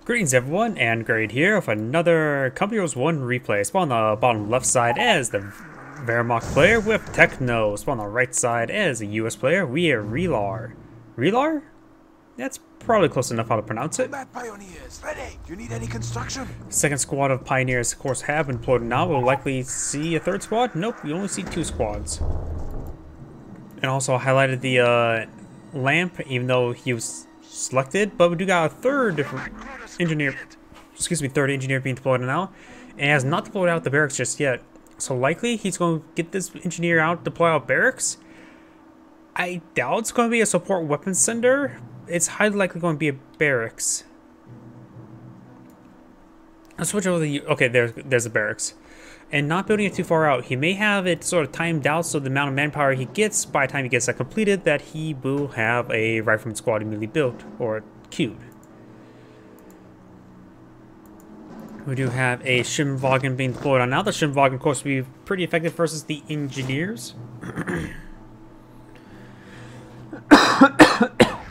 Greetings everyone, and Grade here with another Company Heroes 1 replay. Spawn on the bottom left side as the Wehrmacht player with Techno. Spawn on the right side as the US player, Wehr, Rellar. Rellar? That's probably close enough how to pronounce it. Pioneers, ready. Do you need any construction? Second squad of Pioneers, of course, have been deployed now. We'll likely see a third squad. Nope, we only see two squads. And also I highlighted the lamp, even though he was selected, but we do got a third engineer being deployed now, and has not deployed out the barracks just yet. So likely he's going to get this engineer out, deploy out barracks. I doubt it's going to be a support weapons sender. It's highly likely going to be a barracks. Let's switch over the okay. There's a barracks, and not building it too far out. He may have it sort of timed out so the amount of manpower he gets by the time he gets that completed, that he will have a rifleman squad immediately built or queued. We do have a Schimwagen being deployed on now. The Schimwagen, of course, will be pretty effective versus the engineers.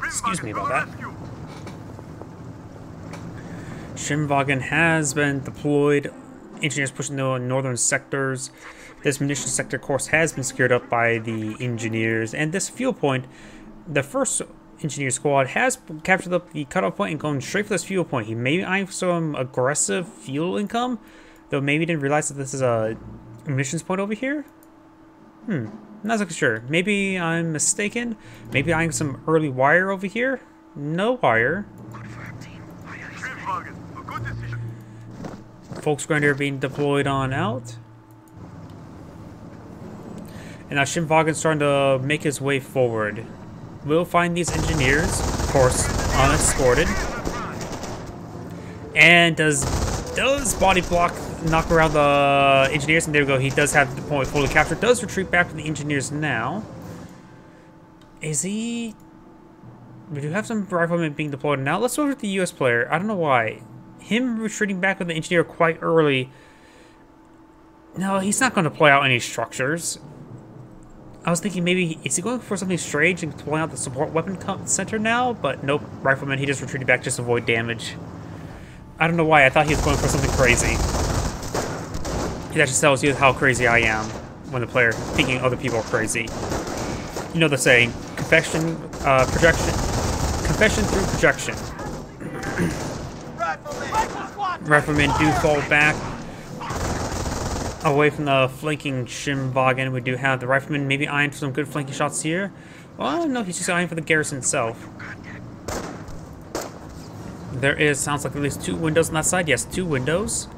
Excuse me about that. Schimwagen has been deployed. Engineers pushing the northern sectors. This munitions sector, of course, has been secured up by the engineers. And this fuel point, the first engineer squad has captured up the cutoff point and going straight for this fuel point. He may have some aggressive fuel income, though maybe didn't realize that this is a munitions point over here. Not so sure. Maybe I'm mistaken. Maybe I have some early wire over here. No wire. Volksgrenadier being deployed on out. And now Schimwagen's starting to make his way forward. We'll find these engineers, of course, unescorted. And does body block knock around the engineers? And there we go. He does have the point fully captured. Does retreat back to the engineers now. Is he? We do have some riflemen being deployed now. Let's go over to the US player. I don't know why. Him retreating back with the engineer quite early. No, he's not going to deploy out any structures. I was thinking maybe, is he going for something strange and deploying out the support weapon center now? But nope, rifleman, he just retreated back just to avoid damage. I don't know why, I thought he was going for something crazy. That just tells you how crazy I am when the player thinking other people are crazy. You know the saying, confession through projection. Riflemen do fall back away from the flanking Schimwagen. We do have the rifleman maybe eyeing for some good flanking shots here. Well, no, he's just eyeing for the garrison itself. Sounds like at least two windows on that side. Yes, two windows.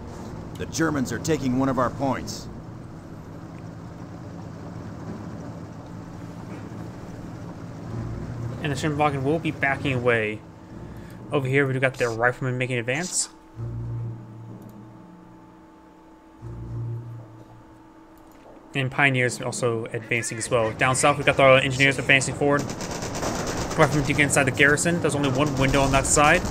The Germans are taking one of our points. And the Schimwagen will be backing away. Over here, we've got their riflemen making an advance. And Pioneers also advancing as well. Down south, we've got the engineers advancing forward. Riflemen to get inside the garrison. There's only one window on that side.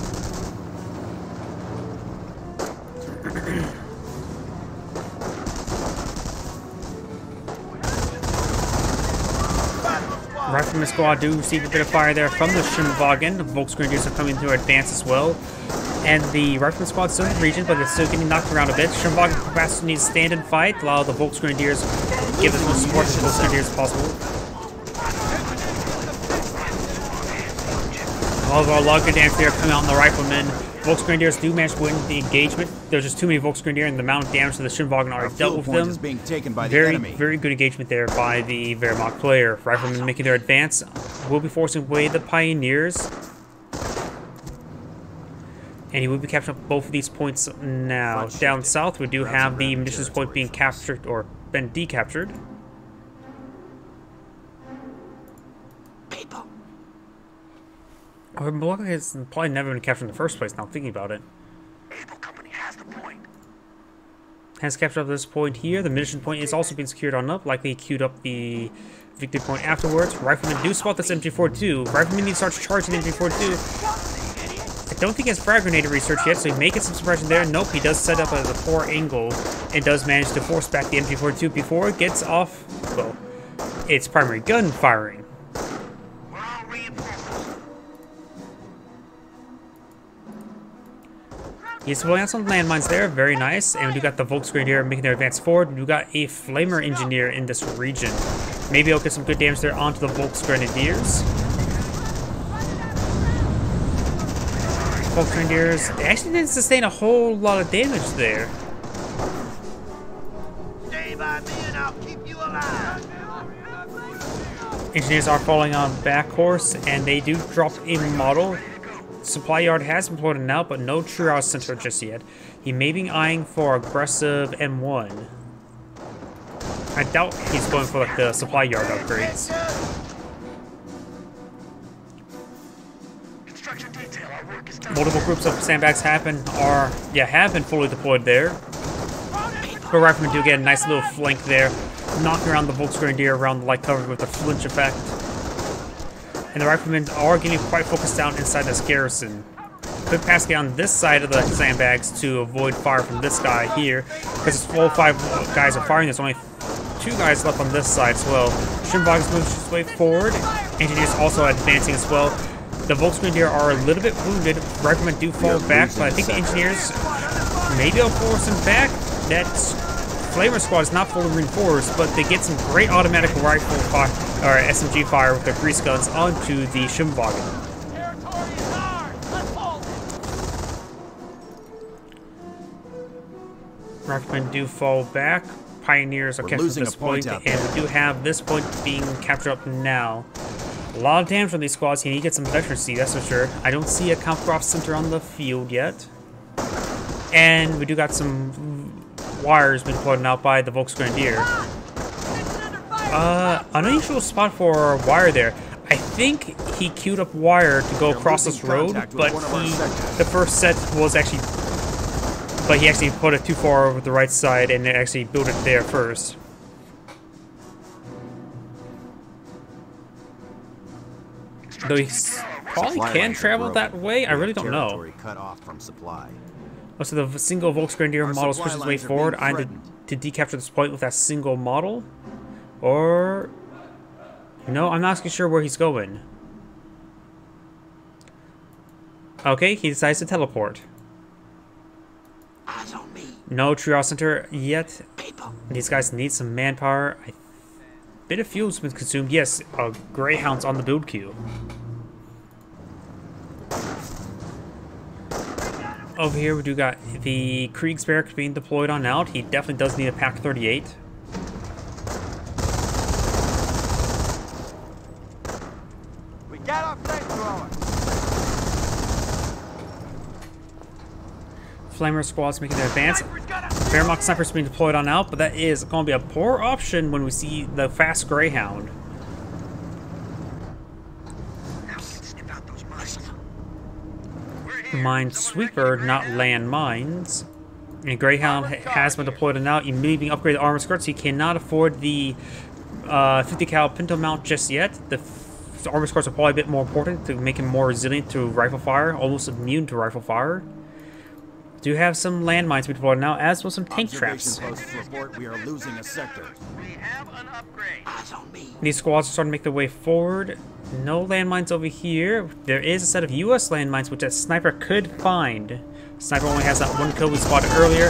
Rifleman squad do receive a bit of fire there from the Schimwagen. The Volksgrenadiers are coming to advance as well. And the Rifleman squad still in the region, but they're still getting knocked around a bit. Schimwagen capacity needs to stand and fight, allow the Volksgrenadiers to give as much support to the Volksgrenadiers as possible. Although a lot of good damage there coming out on the Riflemen. Volksgrenadiers do manage to win the engagement. There's just too many Volksgrenadiers, and the amount of damage to the Schimwagen already dealt with them. Is being taken by the very, enemy. very good engagement there by the Wehrmacht player. Riflemen making their advance. Will be forcing away the Pioneers. And he will be capturing up both of these points now. Down south, we do have the munitions point being captured, or been decaptured. Milwaukee has probably never been captured in the first place, now thinking about it. Has captured up this point here. The munition point is also being secured on up, likely queued up the victory point afterwards. Riflemen do spot this MG42. Riflemen need to start charging the MG42. I don't think he has frag grenade research yet, so he may get some suppression there. Nope, he does set up at a poor angle and does manage to force back the MG42 before it gets off, well, its primary gun firing. He's pulling out some landmines there, very nice. And we got the Volksgrenadier making their advance forward. We got a Flamer Engineer in this region. Maybe I'll get some good damage there onto the Volksgrenadiers. Volksgrenadiers, they actually didn't sustain a whole lot of damage there. Stay by me and I'll keep you alive. Engineers are falling on back horse, and they do drop a model. Supply yard has been floated out, but no triage center just yet. He may be eyeing for aggressive M1. I doubt he's going for like the supply yard upgrades. Multiple groups of sandbags have been fully deployed there. But Riflemen do get a nice little flank there, knocking around the Volksgrenadier around the light cover with a flinch effect. And the Riflemen are getting quite focused down inside this garrison. Could pass it on this side of the sandbags to avoid fire from this guy here, because all 5 guys are firing. There's only 2 guys left on this side as well. Schimwagen's moving his way forward. Engineers also advancing as well. The Volksgrenadier are a little bit wounded. Riflemen do fall back, but I think the Engineers maybe will force them back. That Flamer squad is not fully reinforced, but they get some great automatic rifle fire, or SMG fire with their grease guns onto the Schimwagen. Riflemen do fall back. Pioneers are captured at this point, and we do have this point being captured up now. A lot of damage from these squads. You need to get some veterancy, that's for sure. I don't see a Kampfkraft center on the field yet. And we do got some wires being deployed out by the Volksgrenadier. Unusual spot for wire there. I think he queued up wire to go across this road, but the first set was actually... But he actually put it too far over the right side and actually built it there first. Though he probably can travel that way, I really don't know. So the single Volksgrenadier model pushes his way forward, either to decapture this point with that single model, or... No, I'm not actually sure where he's going. Okay, he decides to teleport. No triage center yet. These guys need some manpower. A bit of fuel's been consumed. Yes, Greyhound's on the build queue. Over here we do got the Kriegsberg being deployed on out. He definitely does need a Pack 38. We got our flamethrower. Flamer squad's making their advance. Wehrmacht snipers being deployed on out, but that is going to be a poor option when we see the fast Greyhound. Minesweeper, not land mines. And Greyhound has been deployed on out. Immediately being upgraded armor skirts. He cannot afford the 50 cal pinto mount just yet. The armor skirts are probably a bit more important to make him more resilient to rifle fire, almost immune to rifle fire. Do have some landmines to be deployed now, as well as some tank traps. We are losing a sector. We have an upgrade. These squads are starting to make their way forward. No landmines over here. There is a set of US landmines, which a sniper could find. Sniper only has that one kill we spotted earlier.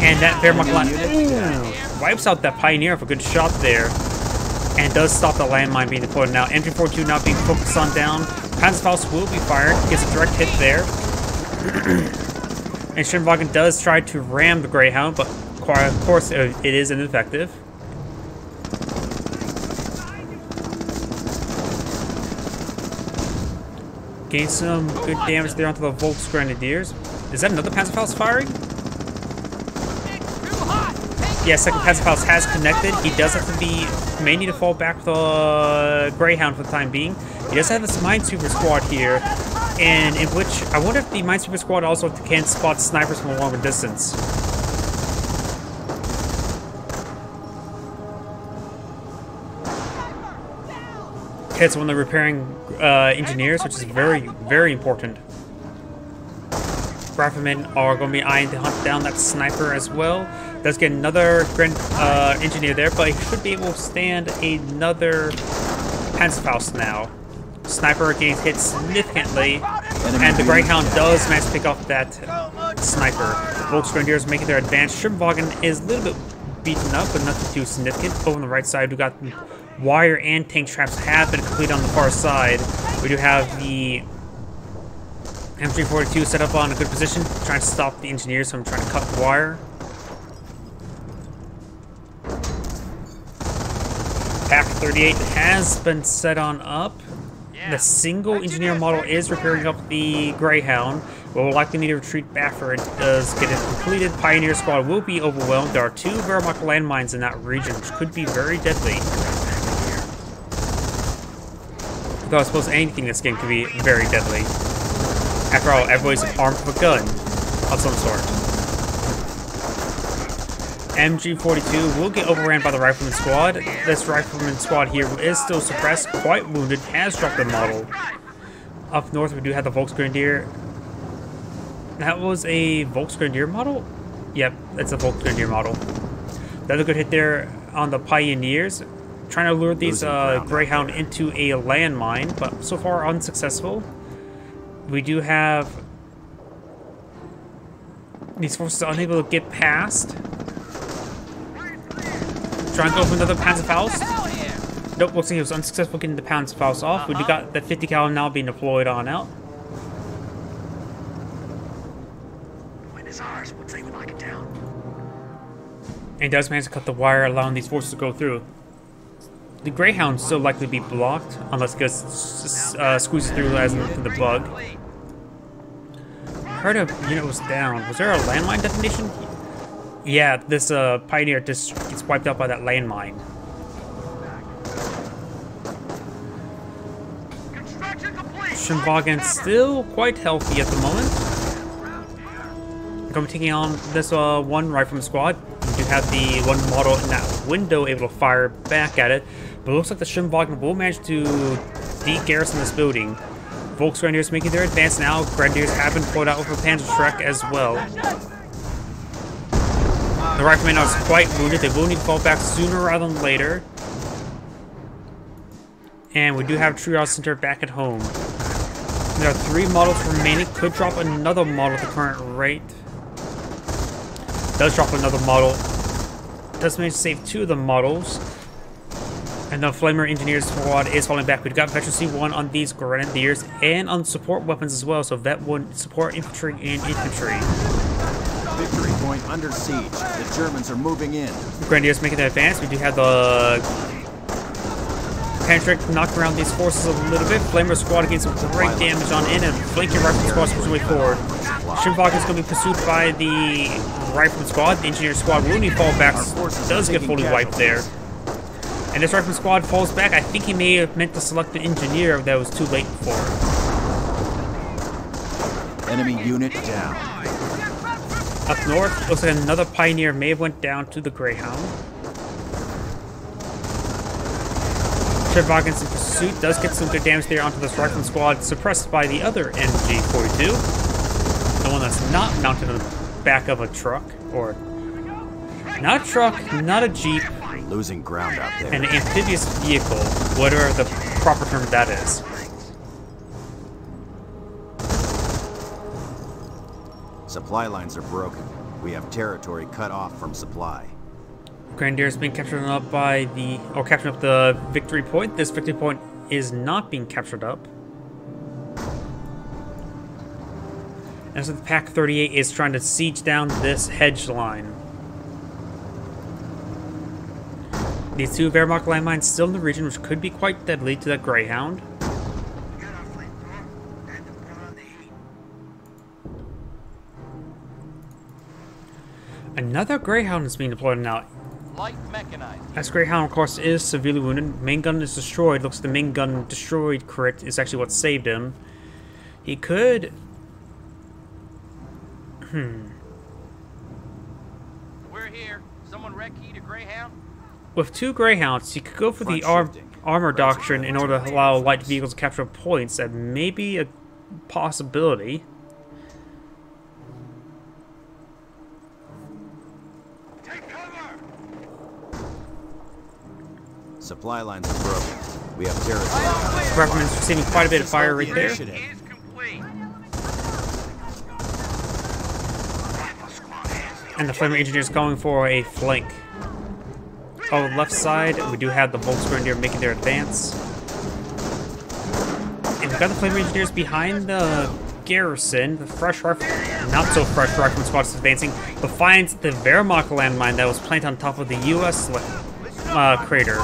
And that Wehrmacht line wipes out that Pioneer for a good shot there. And does stop the landmine being deployed now. MG42 not being focused on down. Panzerfaust will be fired. Gets a direct hit there. And Schimwagen does try to ram the Greyhound, but of course it is ineffective. Gain some good damage there onto the Volksgrenadiers. Is that another Panzerfaust firing? Yeah, second Panzerfaust has connected. He does have to be... may need to fall back with the Greyhound for the time being. He does have this Minesweeper squad here, and in which... I wonder if the Minesweeper squad also can spot snipers from a longer distance. Hits when they're repairing engineers, which is very, very important. Riflemen are going to be eyeing to hunt down that sniper as well. Does get another engineer there, but he should be able to stand another Panzerfaust now. Sniper getting hit significantly. And the Greyhound does manage to pick off that sniper. Volksgrenadiers making their advance. Schirmwagen is a little bit beaten up, but nothing too significant. Over on the right side, we got wire and tank traps have been completed on the far side. We do have the MG42 set up on a good position, trying to stop the engineers, so I'm trying to cut the wire. Pack 38 has been set on up. The single engineer model is repairing up the Greyhound, but will likely need to retreat back for it does get it completed. Pioneer squad will be overwhelmed. There are 2 Wehrmacht landmines in that region, which could be very deadly. Though I suppose anything in this game can be very deadly. After all, everybody's armed with a gun of some sort. MG42 will get overran by the rifleman squad. This rifleman squad here is still suppressed, quite wounded, has dropped a model. Up north, we do have the Volksgrenadier. That was a Volksgrenadier model? Yep, it's a Volksgrenadier model. Another good hit there on the Pioneers. Trying to lure these Greyhound into a landmine, but so far unsuccessful. We do have these forces unable to get past. Trying to go for another Panzerfaust. Nope, looks like he was unsuccessful getting the Panzerfaust off. We do got the 50 cal now being deployed on out. When it's ours, we'll say we lock it down. And he does manage to cut the wire, allowing these forces to go through. The Greyhound still likely to be blocked, unless it gets squeezes through as in the bug. Heard a unit was down. Was there a landmine detonation? Yeah, this Pioneer just gets wiped out by that landmine. Schirmwagen still quite healthy at the moment. Going to be taking on this one rifleman squad. We do have the one model in that window able to fire back at it, but it looks like the Schirmwagen will manage to de-garrison this building. Volksgrenadiers making their advance now. Grenadiers have been pulled out with a Panzerschreck as well. The riflemen are quite wounded. They will need to fall back sooner rather than later. And we do have Triage Center back at home. There are 3 models remaining. Could drop another model at the current rate. Does drop another model. Does manage to save 2 of the models. And the Flamer Engineers squad is falling back. We've got Veteran C1 on these Grenadiers and on support weapons as well. So Vet 1 support infantry and infantry. Victory point under siege. The Germans are moving in. Grenadiers making the advance. We do have the Pantrick knock around these forces a little bit. Flamer squad getting some great damage on in, and flanking rifleman squad pushing way forward. Schirmwagen is going to be pursued by the rifleman squad. The engineer squad will need fallbacks. Does get fully wiped there. And this rifleman squad falls back. I think he may have meant to select the engineer that was too late for it. Enemy unit down. Up north, looks like another Pioneer may have went down to the Greyhound. Schirmwagen's in pursuit, does get some good damage there onto this rifleman squad, suppressed by the other MG42. The one that's not mounted on the back of a truck, or not a truck, not a jeep. Losing ground out there. An amphibious vehicle, whatever the proper term that is. Supply lines are broken. We have territory cut off from supply. Grenadiers being captured up by the, or capturing up the victory point. This victory point is not being captured up. And so the Pack 38 is trying to siege down this hedge line. These 2 Wehrmacht landmines still in the region, which could be quite deadly to that Greyhound. Another Greyhound is being deployed now. Light mechanized. This Greyhound, of course, is severely wounded. Main gun is destroyed. Looks like the main gun destroyed crit is actually what saved him. He could... We're here. Someone recce a Greyhound? With 2 Greyhounds, he could go for the armor doctrine in order to allow light vehicles to capture points. That may be a possibility. Take cover! Supply lines are broken. We have territory. Rifleman's receiving quite a bit of fire right there. Is complete. And the Flamer Engineers going for a flank. On the left side, we do have the Volksgrenadier making their advance. And we've got the Flamer Engineers behind the garrison. The fresh rifle, not so fresh rifleman squad is advancing, but finds the Wehrmacht landmine that was planted on top of the US crater.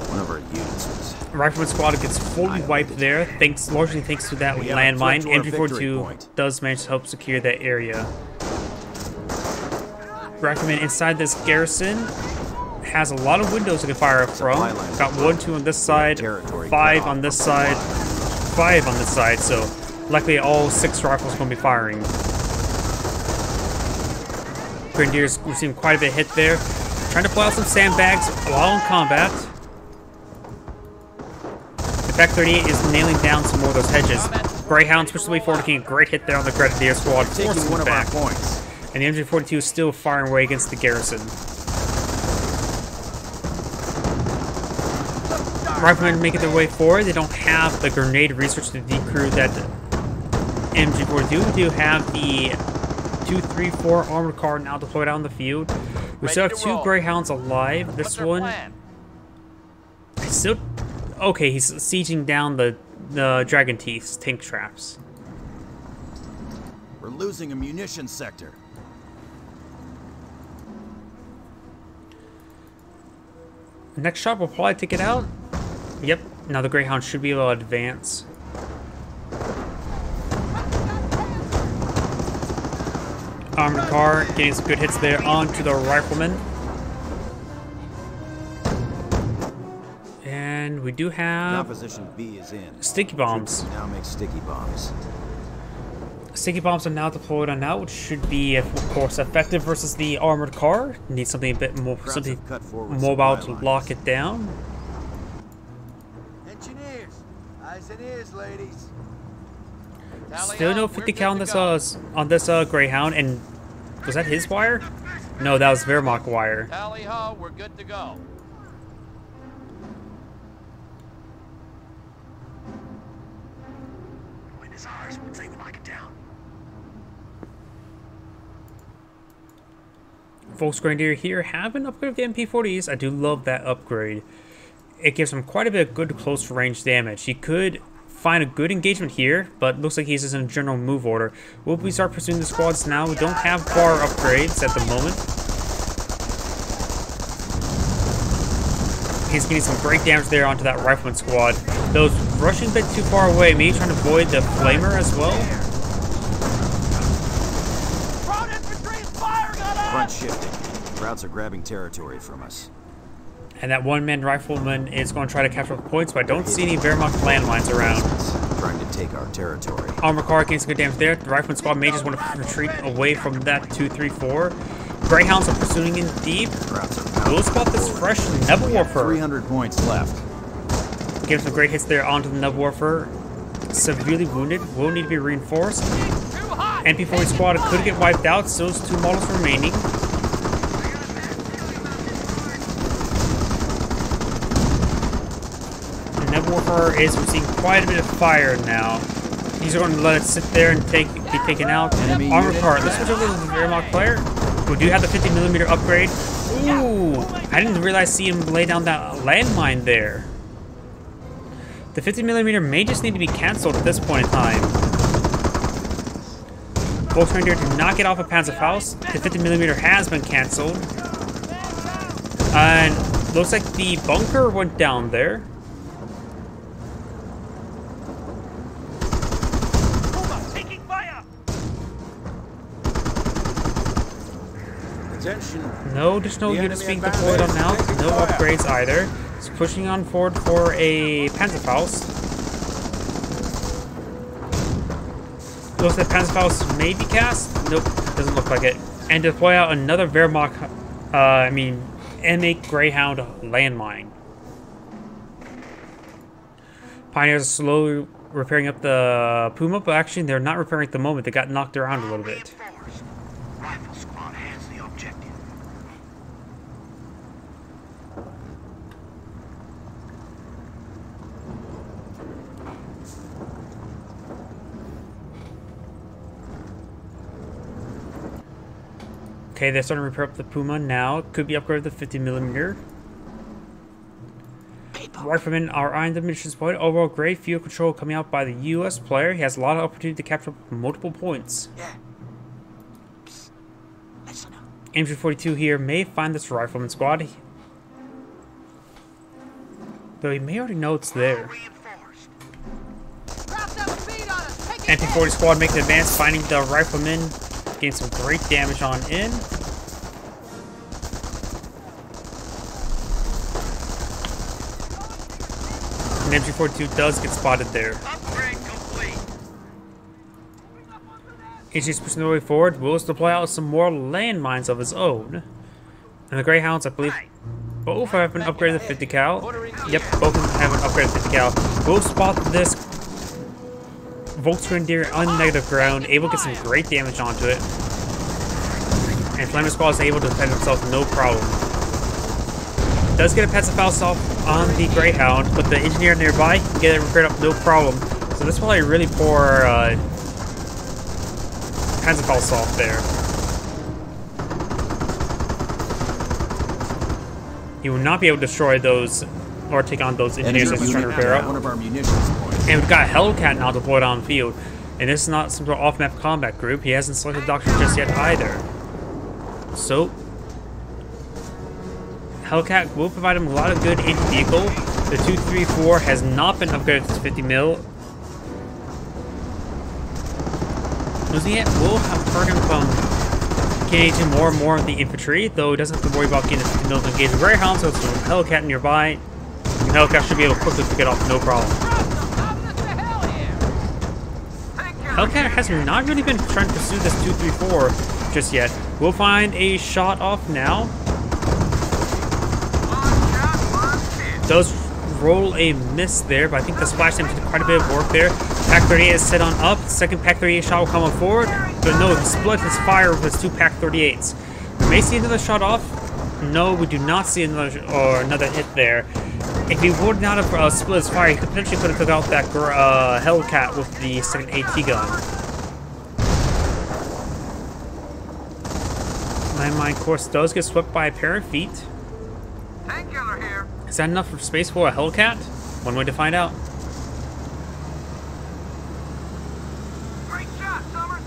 One of our units was... Rifleman squad gets fully wiped there, largely thanks to that landmine. MG42 does manage to help secure that area. Rifleman inside this garrison has a lot of windows to fire from. Got 1, 2 on this side, 5 on this side, 5 on this side, so likely all 6 rifles going to be firing. Grenadiers receiving quite a bit of hit there. Trying to pull out some sandbags while in combat. The Pack 38 is nailing down some more of those hedges. Greyhounds pushed the way forward, taking a great hit there on the Grenadier squad, forcing them back. And the MG42 is still firing away against the garrison. Riflemen making their way forward. They don't have the grenade research to decrew that MG42. We do have the 2, 3, 4 armored car now deployed out in the field. We still have 2 Greyhounds alive. This one... still... okay, he's sieging down the Dragon Teeth's tank traps. We're losing a munition sector. Next shot will probably take it out. Yep, now the Greyhound should be able to advance. Armored car getting some good hits there onto the rifleman. And we do have Opposition B is in. sticky bombs. Now make sticky bombs. Sticky bombs are now deployed on now, which should be, of course, effective versus the armored car. Need something a bit more, something mobile to lock it down. Engineers, eyes and ears, ladies. Still no 50 cal on this Greyhound, and was that his wire? No, that was Wehrmacht wire. Tally ho, we're good to go. When it's ours, we'll take we lock it down. Volksgrenadier here have an upgrade of the MP40s. I do love that upgrade. It gives him quite a bit of good close range damage. He could find a good engagement here, but looks like he's just in a general move order. Will we start pursuing the squads now? We don't have bar upgrades at the moment. He's getting some great damage there onto that rifleman squad. Those rushing a bit too far away, maybe trying to avoid the flamer as well. Front shifting. Routes are grabbing territory from us. And that one-man rifleman is going to try to capture the points, but I don't see any Wehrmacht landmines around. Trying to take our territory. Armor car gains some good damage there. The rifleman squad may just want to retreat away from that 2, 3, 4. Greyhounds are pursuing in deep. We'll spot this fresh Nebelwerfer. 300 points left. Gives some great hits there onto the Nebelwerfer. Severely wounded. Will need to be reinforced. MP40 squad could get wiped out. Still 2 models remaining. Nebelwerfer is receiving quite a bit of fire now. He's going to let it sit there and be taken out. Armor car. Let's switch over to the Wehrmacht player. We do have the 50mm upgrade. Ooh, I didn't realize see him lay down that landmine there. The 50mm may just need to be cancelled at this point in time. Volksgrenadier did not get off of Panzerfaust. The 50mm has been cancelled. And looks like the bunker went down there. No additional units being deployed on now. No upgrades either. It's pushing on forward for a Panzerfaust. Looks like Panzerfaust may be cast. Nope, doesn't look like it. And deploy out another Wehrmacht, M8 Greyhound landmine. Pioneers are slowly repairing up the Puma, but actually they're not repairing at the moment. They got knocked around a little bit. Rifle squad has the objective. Okay, they're starting to repair up the Puma now. Could be upgraded to 50mm. Riflemen are eyeing the munitions point. Overall, great field control coming out by the U.S. player. He has a lot of opportunity to capture multiple points. Yeah. Psst. Listen up. MG42 here may find this rifleman squad. Though he may already know it's there. MP40 squad making an advance, finding the rifleman. Getting some great damage on in. And MG42 does get spotted there. Upgrade complete. HG's pushing their way forward. Will's deploy out some more landmines of his own. And the Greyhounds, I believe, both have been upgraded to 50 cal. Yep, both of them have been upgraded to 50 cal. We'll spot this Volksgrenadier on negative ground, able to get some great damage onto it. And Flamer Squad is able to defend himself no problem. Does get a Panzerfaust off on the Greyhound, but the engineer nearby can get it repaired up no problem. So this is probably a really poor Panzerfaust off there. He will not be able to destroy those or take on those engineers that he's trying to repair up. One of our munitions points. And we've got Hellcat now deployed on the field. And this is not some sort of off-map combat group. He hasn't selected the doctor just yet either. So Hellcat will provide him a lot of good anti-vehicle. The 234 has not been upgraded to 50mm. Losing it will have hurt him from engaging more and more of the infantry, though he doesn't have to worry about getting the 50mm to engage the Greyhound, so it's a Hellcat nearby. And Hellcat should be able to quickly pick it off, no problem. Hellcat has not really been trying to pursue this 234 just yet. We'll find a shot off now. Does roll a miss there, but I think the splash damage did quite a bit of work there. Pack 38 is set on up. Second Pack 38 shot will come on forward. But no, he split his fire with his two Pack 38s. We may see another shot off. No, we do not see another hit there. If he would not have split his fire, he potentially could have took out that Hellcat with the second AT gun. Landmine course does get swept by a pair of feet. Painkiller here. Is that enough for space for a Hellcat? One way to find out. Great shot, Summer.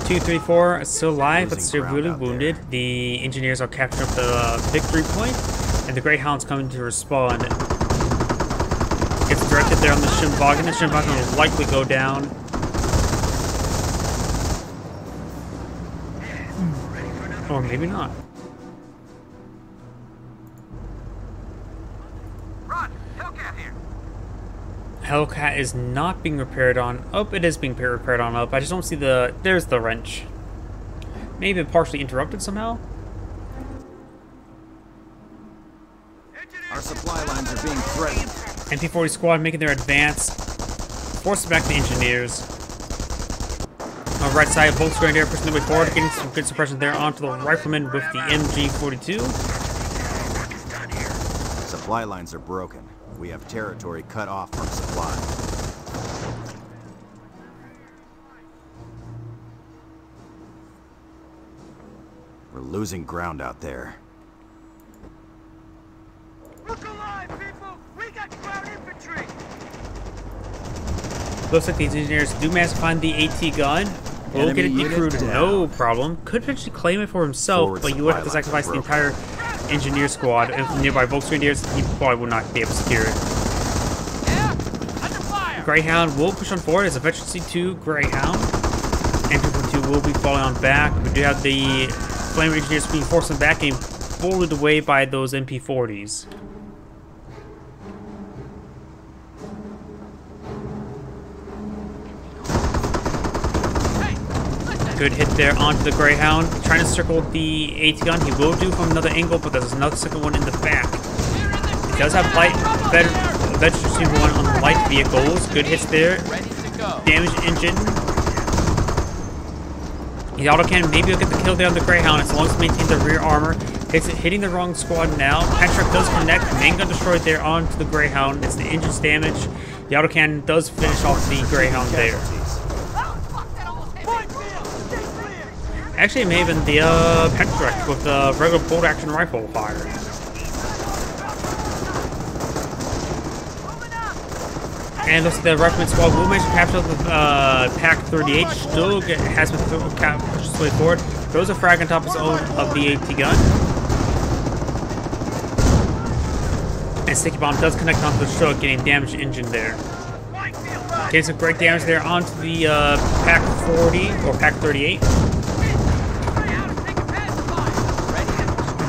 Two, three, four still alive, but Losing still ground really out wounded. there. The engineers are capturing up the victory point, and the Greyhound's coming to respond. Gets directed there on the Shimwagen. The Shimwagen will likely go down. Or maybe not. Roger, Hellcat here. Hellcat is not being repaired on up. It is being repaired on up. I just don't see the... There's the wrench. Maybe partially interrupted somehow. Our supply lines are being threatened. MP40 squad making their advance. Forcing back the engineers. On the right side, Volksgrenadier pushing their way forward, getting some good suppression there onto the rifleman with the MG42. Supply lines are broken. We have territory cut off from supply. We're losing ground out there. Look alive, people! We got ground infantry! Looks like these engineers do manage to find the AT gun. Will get it Enemy unit decrewed, down. no problem. Could potentially claim it for himself, Forward but you would have to supply sacrifice the lines entire engineer squad. If nearby Volksgrenadiers, he probably would not be able to secure it. Yeah? Under fire! Greyhound will push on forward as efficiency 2 Greyhound. MP42 will be falling on back. We do have the Flame Engineers being forced on back and folded away by those MP40s. Good hit there onto the Greyhound. Trying to circle the AT gun. He will do from another angle, but there's another second one in the back. He does have light vegetation one on the light vehicles. Good hits there. Damage engine. The autocannon maybe will get the kill there on the Greyhound as long as he maintains the rear armor. Hitting the wrong squad now. Tank truck does connect. Main gun destroyed there onto the Greyhound. It's the engine's damage. The autocannon does finish off the Greyhound there. Actually, it may have been the tank truck with the regular bolt-action rifle fire. And looks like the Rifleman squad will manage to capture the Pack 38. Still has been pushed its way forward. Throws a frag on top of his own of the AT gun. And Sticky Bomb does connect onto the Stug, getting damaged engine there. Getting some great damage there onto the Pack 40 or Pack 38.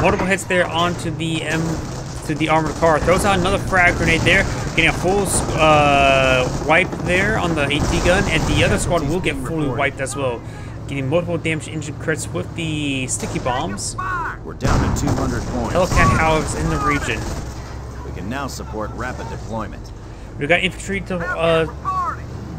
Multiple hits there onto the armored car. Throws out another frag grenade there, getting a full wipe there on the AT gun, and the other squad will get fully wiped as well. Getting multiple damage engine crits with the sticky bombs. We're down to 200 points. Hellcat, however, is in the region. We can now support rapid deployment. We got infantry to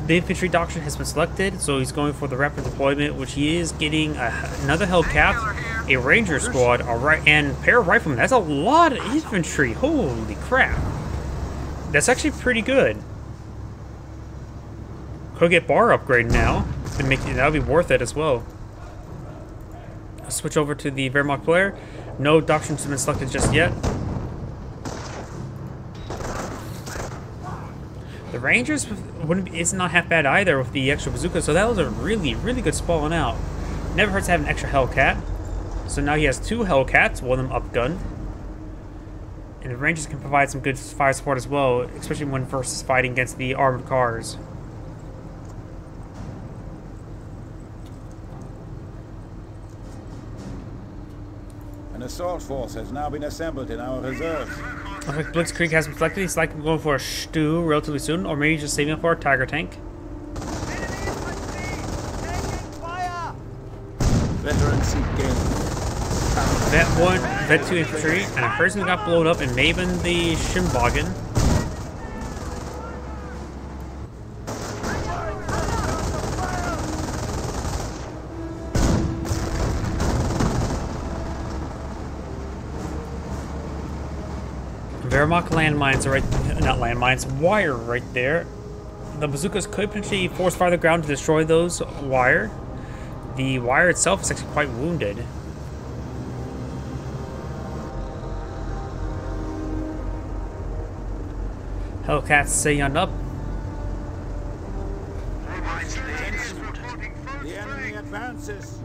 the infantry doctrine has been selected, so he's going for the rapid deployment, which he is getting another Hellcat, a Ranger squad, and a pair of riflemen. That's a lot of infantry. Holy crap. That's actually pretty good. Could get bar upgrade now, and that'll be worth it as well. I'll switch over to the Wehrmacht player. No doctrines have been selected just yet. The Rangers it's not half bad either with the extra bazooka, so that was a really, really good spawning out. Never hurts to have an extra Hellcat. So now he has 2 Hellcats, one of them upgunned. And the Rangers can provide some good fire support as well, especially when versus fighting against the armored cars. An assault force has now been assembled in our reserves. Looks like Blitzkrieg has been selected. He's likely going for a Stu relatively soon, or maybe just saving up for a Tiger tank. Veteran seek gain. Vet 1, Vet 2 infantry, and a person got blown up, and maybe the Schimwagen. Wehrmacht landmines are not landmines, wire right there. The bazookas could potentially force fire the ground to destroy those wire. The wire itself is actually quite wounded. Hellcats stay on up. The enemy advances.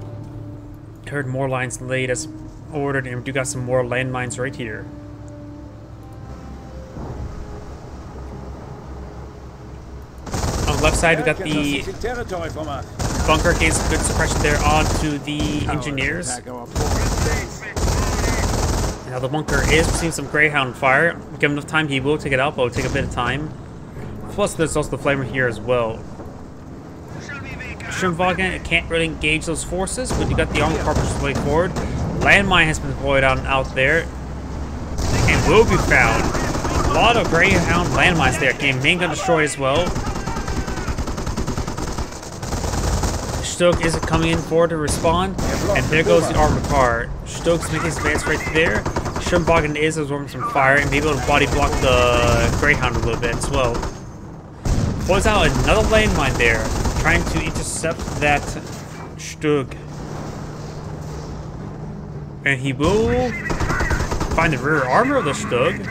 Heard more lines laid as ordered, and we do got some more landmines right here. On the left side, we got the bunker, getting some good suppression there onto the engineers. Now the bunker is receiving some Greyhound fire. Give him enough time, he will take it out, but it'll take a bit of time. Plus, there's also the flamer here as well. Schimwagen can't really engage those forces, but you got the armor car pushed way forward. Landmine has been deployed out there, and will be found. A lot of Greyhound landmines there. Getting main gun destroyed as well. Stoke is coming in forward to respond, and there goes the armored car. Stoke's making his advance right there. Schimwagen is absorbing some fire and be able to body block the Greyhound a little bit as well. Pulls out another landmine there, trying to intercept that Stug. And he will find the rear armor of the Stug,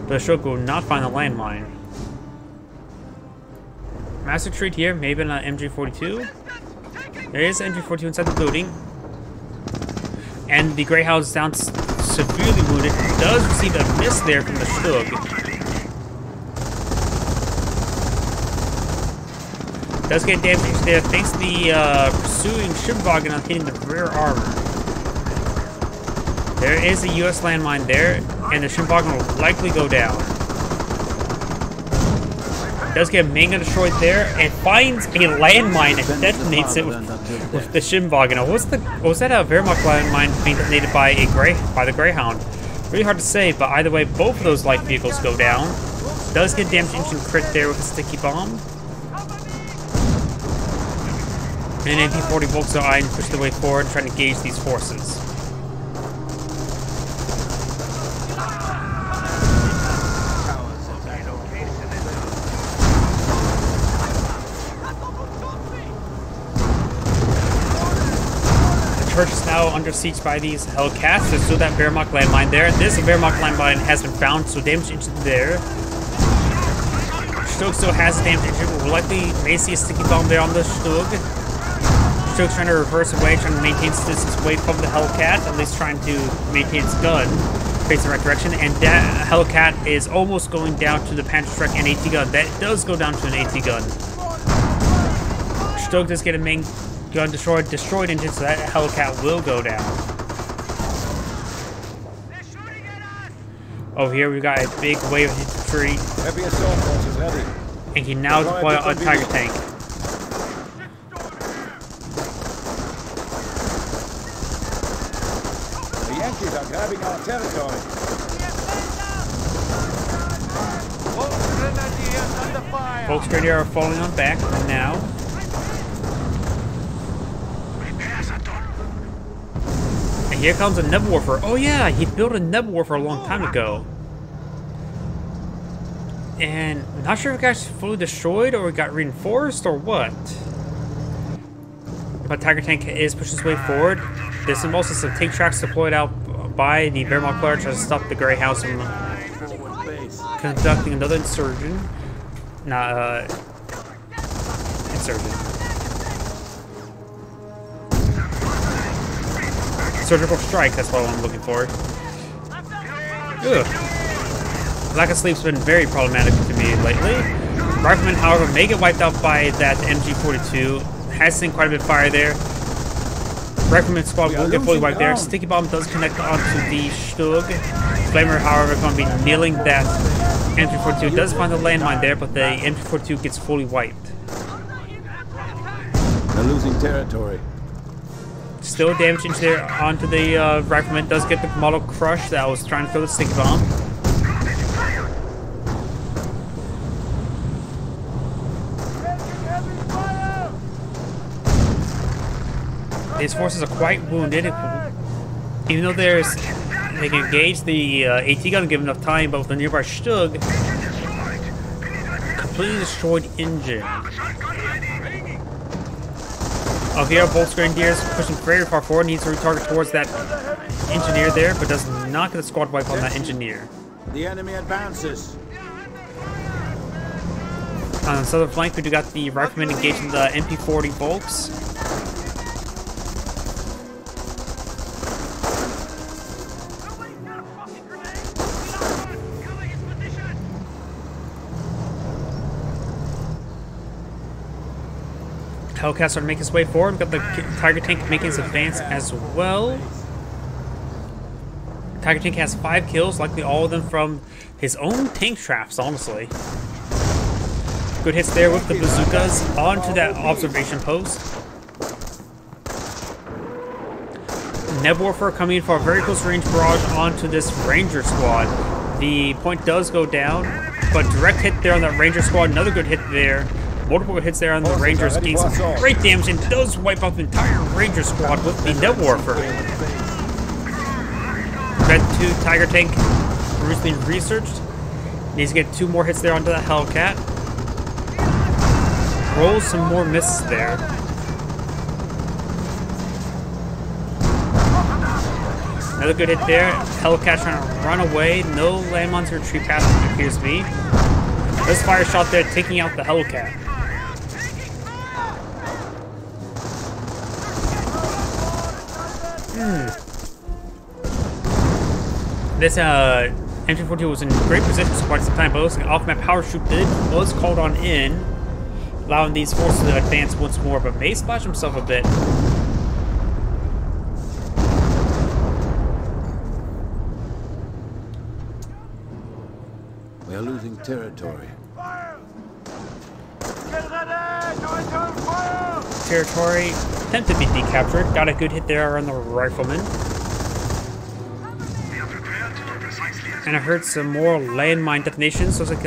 but the Stug will not find the landmine. Master treat here, maybe an MG42. There is an MG42 inside the building. And the Greyhound is down severely wounded. Does receive a miss there from the Stug. Does get damage there thanks to the pursuing Schimwagen on hitting the rear armor. There is a US landmine there, and the Schimwagen will likely go down. Does get main gun destroyed there, and finds a landmine and detonates it with the Schimwagen. Now, was that a Wehrmacht landmine being detonated by the Greyhound? Really hard to say, but either way, both of those light vehicles go down. Does get damage engine crit there with a sticky bomb. And MP-40 Volks are eyeing push their way forward, trying to gauge these forces. now under siege by these Hellcats. There's still that Wehrmacht landmine there. This Wehrmacht landmine has been found, so damage into there. Stug still has damage into it. We'll likely may see a sticky bomb there on the Stug. Stug's trying to reverse away, trying to maintain distance away from the Hellcat, at least trying to maintain its gun, face the right direction. And that Hellcat is almost going down to the Panzerschreck and AT gun. That does go down to an AT gun. Stug does get a main gun destroyed engine, so that Hellcat will go down. Over here we got a big wave of infantry. Heavy assault forces ready. And can now deploy a Tiger tank. The Yankees are grabbing our territory. Volksgrenadier are falling on back now. And here comes a Nebelwerfer. Oh yeah, he built a Nebelwerfer a long time ago. And I'm not sure if it got fully destroyed or it got reinforced or what. But Tiger Tank is pushing its way forward. There's also some tank tracks deployed out by the Wehrmacht trying to stop the Greyhounds from conducting another insurgent. Surgical strike, that's what I'm looking for. Ugh. Lack of sleep's been very problematic to me lately. Rifleman, however, may get wiped out by that MG42. Has seen quite a bit of fire there. Rifleman squad will get fully wiped there. Sticky bomb does connect onto the Stug. Flamer, however, going to be nailing that MG42. It does find the landmine there, but the MG42 gets fully wiped. They're losing territory. Still damage into there onto the Rifleman. Does get the model crushed that was trying to throw the sticky bomb. These forces are quite wounded. Even though they can engage the AT gun and give enough time, but with the nearby Stug, completely destroyed engine. Oh, here, Volksgrenadiers pushing very far forward. Needs to retarget towards that engineer there, but does not get a squad wipe on that engineer. The enemy advances. On the southern flank, we do got the Riflemen engaging the MP40 Volks. Hellcats are making its way forward. We've got the Tiger Tank making its advance as well. Tiger Tank has 5 kills, likely all of them from his own tank traps, honestly. Good hits there with the bazookas onto that observation post. Nebelwerfer coming in for a very close range barrage onto this Ranger squad. The point does go down, but direct hit there on that Ranger squad. Another good hit there. Multiple hits there on the Rangers, getting some great damage, and does wipe out the entire Ranger squad with the Nebelwerfer. Red 2 Tiger Tank recently researched. Needs to get 2 more hits there onto the Hellcat. Rolls some more misses there. Another good hit there. Hellcat trying to run away. No landmines or retreat path, it appears to be. This fire shot there taking out the Hellcat. This MG42 was in great position for quite some time, but an off-map power shoot was called on in, allowing these forces to advance once more, but may splash himself a bit. We are losing territory. Territory attempted to be decaptured. Got a good hit there on the Rifleman. And I heard some more landmine detonations. Looks like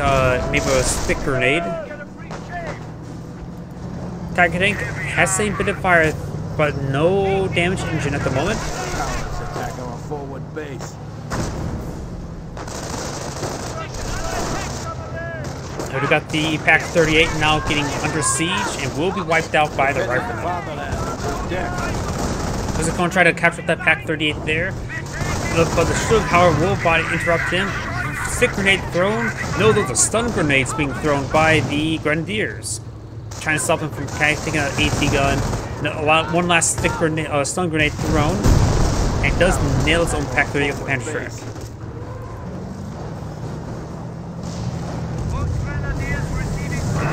maybe a stick grenade. Tiger Tank has seen a bit of fire, but no damage engine at the moment. Attack our forward base. We got the Pack 38 now getting under siege and will be wiped out by the Riflemen. Does it going to try to capture that Pack 38 there? But the Shug, however, will body interrupt him. Stick grenade thrown. No, those are stun grenades being thrown by the Grenadiers. Trying to stop him from taking an AT gun. One last stick grenade, stun grenade thrown. And does nail his own Pack 38 with the Panther Track.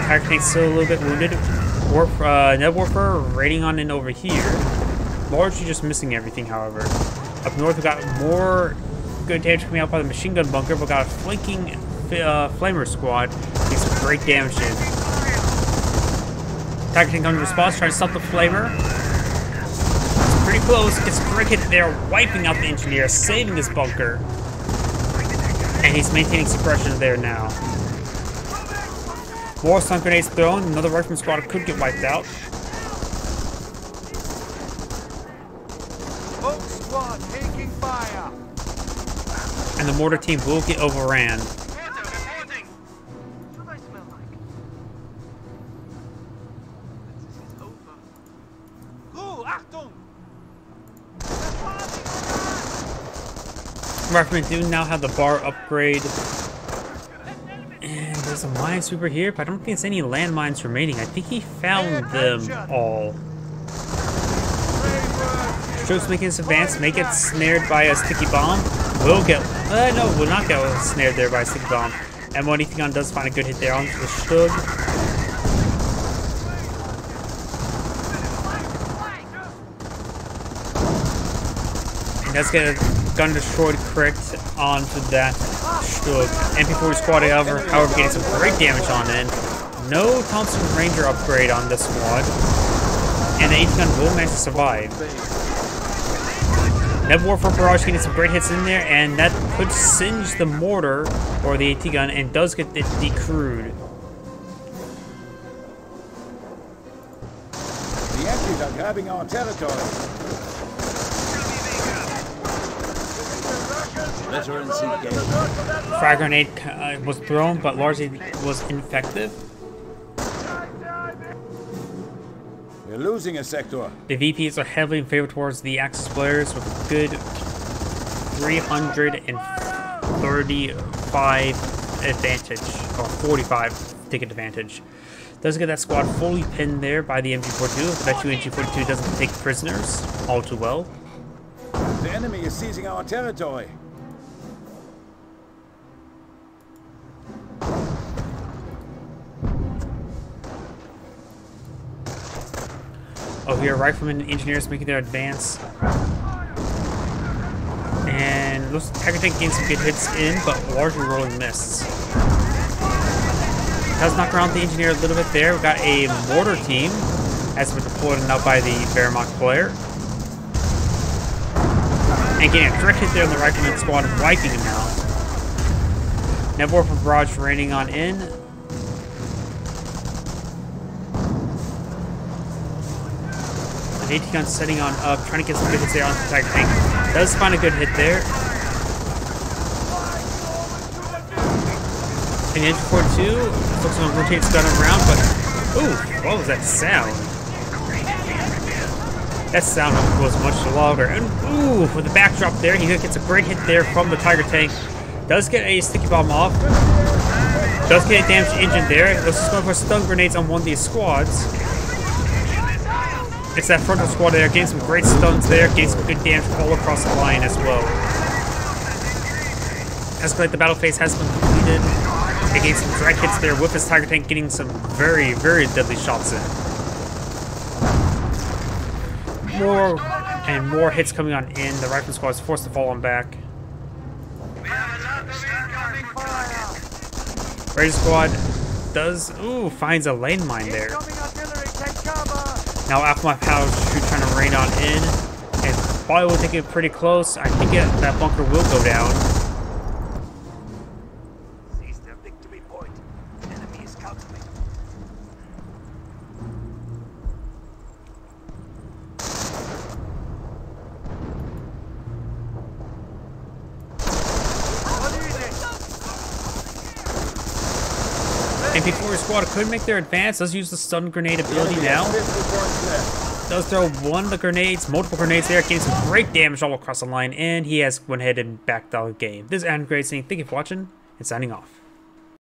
Tiger Tank's still a little bit wounded. Neb Warfare raiding on in over here. Largely just missing everything, however. Up north, we got more good damage coming out by the machine gun bunker, but got a flanking flamer squad. Doing some great damage in. Tiger Tank under response, trying to stop the flamer. It's pretty close. Gets a great hit there, wiping out the engineer, saving his bunker. And he's maintaining suppression there now. More stun grenades thrown. Another rifleman squad could get wiped out. Squad taking fire. And the mortar team will get overran. Riflemen do now have the bar upgrade. And there's a minesweeper here, but I don't think there's any landmines remaining. I think he found them all. Strokes making his advance, may get snared by a sticky bomb. Will get, no, will not get snared there by a sticky bomb. M1 Ethion does find a good hit there onto the Stug. And does get a gun destroyed correct onto that Stug. MP40 squad, however, getting some great damage on in. No Thompson Ranger upgrade on this squad. And the Ethion will manage to survive. Neb Warfare Barrage getting some great hits in there, and that could singe the mortar or the AT gun and does get it decrewed. The Yankees are grabbing our territory. Frag grenade was thrown, but largely was ineffective. We're losing a sector. The VPs are heavily in favor towards the Axis players with a good 335 advantage, or 45 ticket advantage. Does get that squad fully pinned there by the MG42. I bet you MG42 doesn't take prisoners all too well. The enemy is seizing our territory. Oh, here, riflemen and engineers making their advance. And looks like Tiger Tank getting some good hits in, but largely rolling miss. Does knock around the engineer a little bit there. We got a mortar team as we're deployed now by the Wehrmacht player. And getting a direct hit there on the rifleman squad, wiping him out. Neb Warfare Barrage raining on in. AT gun setting on up, trying to get some good hits there on the Tiger Tank. Does find a good hit there. And the MG42 looks like rotate its gun around, but ooh, what was that sound? That sound was much louder. And ooh, with the backdrop there, he gets a great hit there from the Tiger Tank. Does get a sticky bomb off. Does get a damaged engine there. Looks like going for stun grenades on one of these squads. It's that frontal squad there, getting some great stuns there, getting some good damage all across the line as well. As like the battle phase has been completed, it gave some direct hits there with his Tiger Tank, getting some very, very deadly shots in. More and more hits coming on in. The rifle squad is forced to fall on back. Raider squad does finds a landmine there. Now Alpha Power Shoot trying to rain on in, and probably will take it pretty close. I think that bunker will go down. Seize their victory point. Enemy is countering. MP4 squad could make their advance. Does use the stun grenade ability now. Does throw one of the grenades, multiple grenades there, getting some great damage all across the line, and he has went ahead and backed out the game. This is Adam Gray saying thank you for watching and signing off.